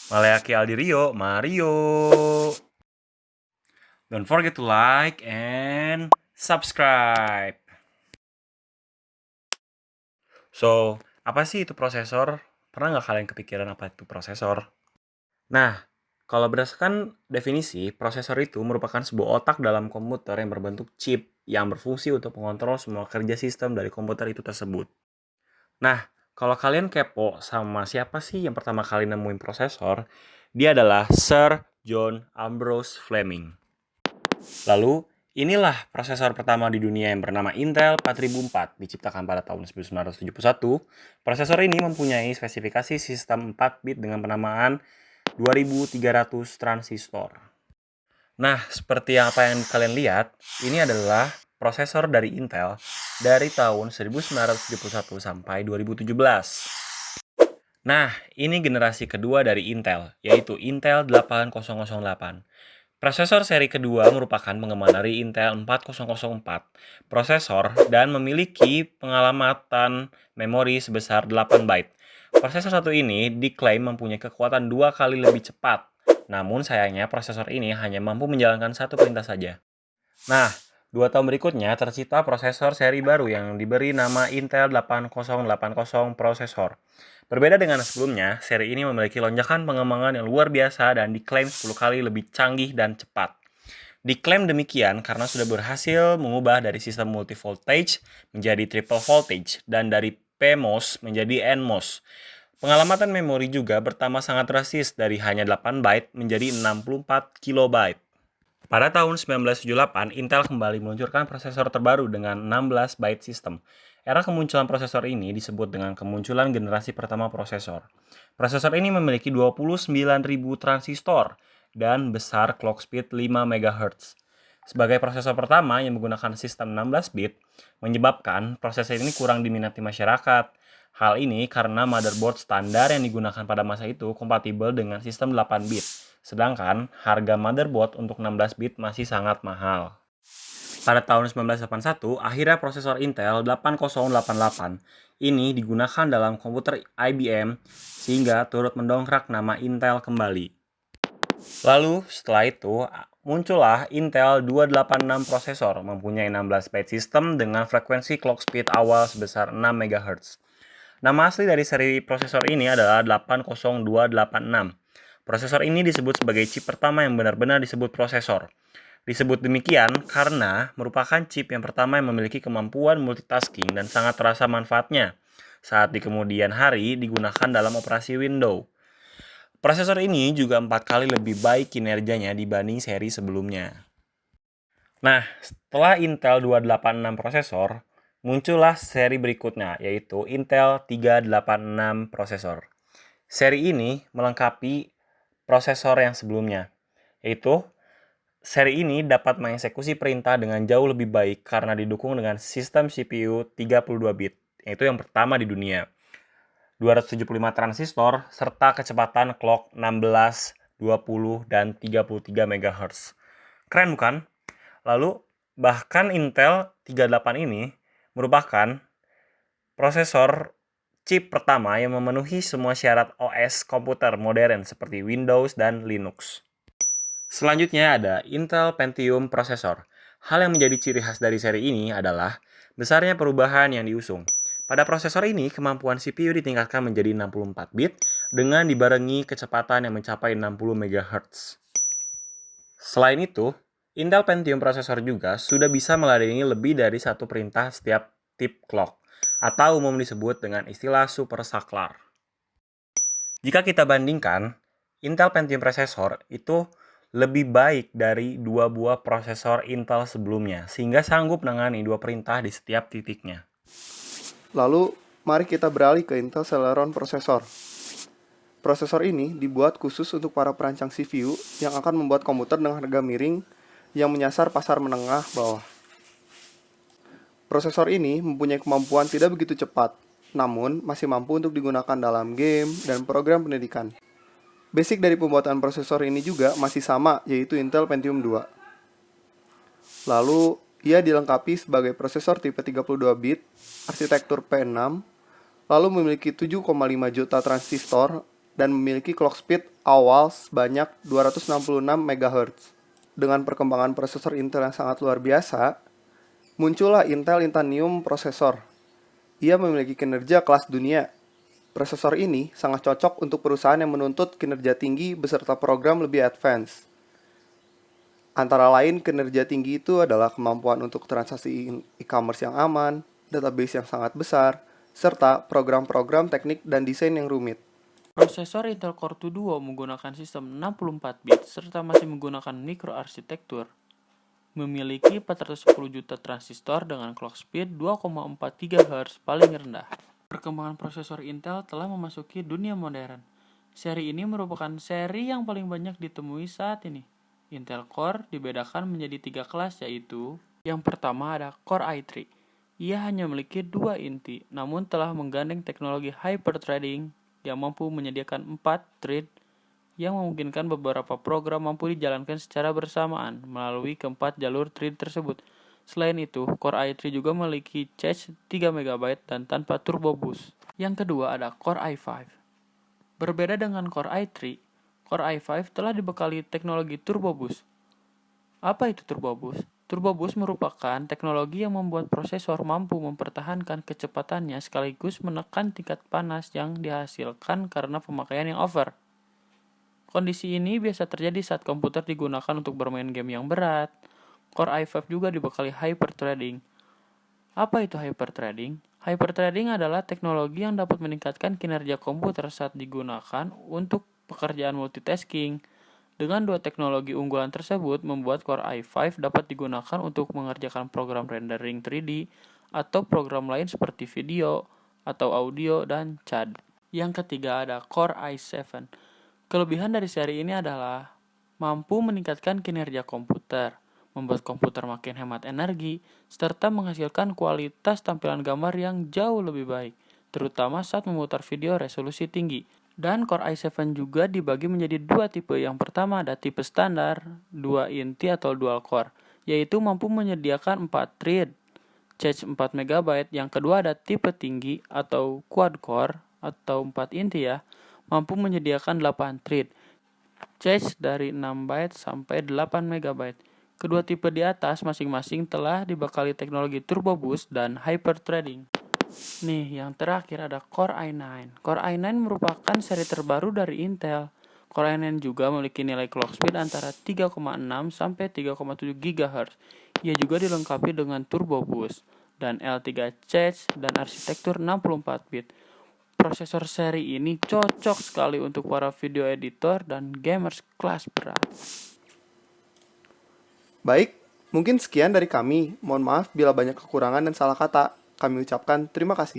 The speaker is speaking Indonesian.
Maleaki Aldirio, Mario. Don't forget to like and subscribe. So, apa sih itu prosesor? Pernah nggak kalian kepikiran apa itu prosesor? Nah, kalau berdasarkan definisi, prosesor itu merupakan sebuah otak dalam komputer yang berbentuk chip yang berfungsi untuk mengontrol semua kerja sistem dari komputer itu tersebut. Nah, kalau kalian kepo sama siapa sih yang pertama kali nemuin prosesor, dia adalah Sir John Ambrose Fleming. Lalu, inilah prosesor pertama di dunia yang bernama Intel 4004, diciptakan pada tahun 1971. Prosesor ini mempunyai spesifikasi sistem 4 bit dengan penamaan 2300 transistor. Nah, seperti apa yang kalian lihat, ini adalah prosesor dari Intel dari tahun 1971 sampai 2017. Nah, ini generasi kedua dari Intel, yaitu Intel 8008. Prosesor seri kedua merupakan pengembangan dari Intel 4004 prosesor dan memiliki pengalamatan memori sebesar 8 byte. Prosesor satu ini diklaim mempunyai kekuatan 2 kali lebih cepat. Namun sayangnya prosesor ini hanya mampu menjalankan satu perintah saja. Nah, 2 tahun berikutnya tercipta prosesor seri baru yang diberi nama Intel 8080 prosesor. Berbeda dengan sebelumnya, seri ini memiliki lonjakan pengembangan yang luar biasa dan diklaim 10 kali lebih canggih dan cepat. Diklaim demikian karena sudah berhasil mengubah dari sistem multi voltage menjadi triple voltage dan dari PMOS menjadi NMOS. Pengalamatan memori juga bertambah sangat drastis dari hanya 8 byte menjadi 64 kilobyte. Pada tahun 1978, Intel kembali meluncurkan prosesor terbaru dengan 16 byte system. Era kemunculan prosesor ini disebut dengan kemunculan generasi pertama prosesor. Prosesor ini memiliki 29.000 transistor dan besar clock speed 5 MHz. Sebagai prosesor pertama yang menggunakan sistem 16 bit, menyebabkan prosesor ini kurang diminati masyarakat. Hal ini karena motherboard standar yang digunakan pada masa itu kompatibel dengan sistem 8 bit. Sedangkan harga motherboard untuk 16 bit masih sangat mahal. Pada tahun 1981, akhirnya prosesor Intel 8088 ini digunakan dalam komputer IBM sehingga turut mendongkrak nama Intel kembali. Lalu setelah itu muncullah Intel 286 prosesor mempunyai 16 byte system dengan frekuensi clock speed awal sebesar 6 MHz. Nama asli dari seri prosesor ini adalah 80286. Prosesor ini disebut sebagai chip pertama yang benar-benar disebut prosesor. Disebut demikian karena merupakan chip yang pertama yang memiliki kemampuan multitasking dan sangat terasa manfaatnya saat di kemudian hari digunakan dalam operasi Windows. Prosesor ini juga 4 kali lebih baik kinerjanya dibanding seri sebelumnya. Nah, setelah Intel 286 prosesor, muncullah seri berikutnya, yaitu Intel 386 prosesor. Seri ini melengkapi prosesor yang sebelumnya, yaitu seri ini dapat mengeksekusi perintah dengan jauh lebih baik karena didukung dengan sistem CPU 32 bit, yaitu yang pertama di dunia. 275 transistor serta kecepatan clock 16, 20, dan 33 MHz. Keren bukan? Lalu, bahkan Intel 38 ini merupakan prosesor chip pertama yang memenuhi semua syarat OS komputer modern seperti Windows dan Linux. Selanjutnya ada Intel Pentium prosesor. Hal yang menjadi ciri khas dari seri ini adalah besarnya perubahan yang diusung. Pada prosesor ini, kemampuan CPU ditingkatkan menjadi 64 bit dengan dibarengi kecepatan yang mencapai 60 MHz. Selain itu, Intel Pentium prosesor juga sudah bisa meladeni lebih dari satu perintah setiap tip clock, atau umum disebut dengan istilah supersaklar. Jika kita bandingkan, Intel Pentium prosesor itu lebih baik dari 2 buah prosesor Intel sebelumnya, sehingga sanggup menangani 2 perintah di setiap titiknya. Lalu, mari kita beralih ke Intel Celeron prosesor. Prosesor ini dibuat khusus untuk para perancang CPU yang akan membuat komputer dengan harga miring yang menyasar pasar menengah bawah. Prosesor ini mempunyai kemampuan tidak begitu cepat, namun masih mampu untuk digunakan dalam game dan program pendidikan. Basic dari pembuatan prosesor ini juga masih sama, yaitu Intel Pentium 2. Lalu, ia dilengkapi sebagai prosesor tipe 32 bit, arsitektur P6, lalu memiliki 7,5 juta transistor dan memiliki clock speed awal sebanyak 266 MHz. Dengan perkembangan prosesor Intel yang sangat luar biasa, muncullah Intel Itanium Processor. Ia memiliki kinerja kelas dunia. Prosesor ini sangat cocok untuk perusahaan yang menuntut kinerja tinggi beserta program lebih advance. Antara lain, kinerja tinggi itu adalah kemampuan untuk transaksi e-commerce yang aman, database yang sangat besar, serta program-program teknik dan desain yang rumit. Prosesor Intel Core 2 Duo menggunakan sistem 64 bit serta masih menggunakan microarchitecture. Memiliki 410 juta transistor dengan clock speed 2,4 GHz paling rendah. Perkembangan prosesor Intel telah memasuki dunia modern. Seri ini merupakan seri yang paling banyak ditemui saat ini. Intel Core dibedakan menjadi 3 kelas, yaitu yang pertama ada Core i3. Ia hanya memiliki 2 inti, namun telah menggandeng teknologi hyperthreading yang mampu menyediakan 4 thread yang memungkinkan beberapa program mampu dijalankan secara bersamaan melalui keempat jalur thread tersebut. Selain itu, Core i3 juga memiliki cache 3 MB dan tanpa turbo boost. Yang kedua ada Core i5. Berbeda dengan Core i3, Core i5 telah dibekali teknologi turbo boost. Apa itu turbo boost? Turbo boost merupakan teknologi yang membuat prosesor mampu mempertahankan kecepatannya sekaligus menekan tingkat panas yang dihasilkan karena pemakaian yang over. Kondisi ini biasa terjadi saat komputer digunakan untuk bermain game yang berat. Core i5 juga dibekali hyperthreading. Apa itu hyperthreading? Hyperthreading adalah teknologi yang dapat meningkatkan kinerja komputer saat digunakan untuk pekerjaan multitasking. Dengan dua teknologi unggulan tersebut, membuat Core i5 dapat digunakan untuk mengerjakan program rendering 3D atau program lain seperti video atau audio dan CAD. Yang ketiga ada Core i7. Kelebihan dari seri ini adalah mampu meningkatkan kinerja komputer, membuat komputer makin hemat energi, serta menghasilkan kualitas tampilan gambar yang jauh lebih baik, terutama saat memutar video resolusi tinggi. Dan Core i7 juga dibagi menjadi 2 tipe. Yang pertama ada tipe standar, 2 inti atau dual core, yaitu mampu menyediakan 4 thread, cache 4 MB. Yang kedua ada tipe tinggi atau quad core atau 4 inti ya, mampu menyediakan 8 thread, cache dari 6 byte sampai 8 MB. Kedua tipe di atas masing-masing telah dibekali teknologi turbo boost dan hyperthreading. Nih, yang terakhir ada Core i9. Core i9 merupakan seri terbaru dari Intel. Core i9 juga memiliki nilai clock speed antara 3,6 sampai 3,7 GHz. Ia juga dilengkapi dengan turbo boost dan L3 cache dan arsitektur 64 bit. Prosesor seri ini cocok sekali untuk para video editor dan gamers kelas berat. Baik, mungkin sekian dari kami. Mohon maaf bila banyak kekurangan dan salah kata. Kami ucapkan terima kasih.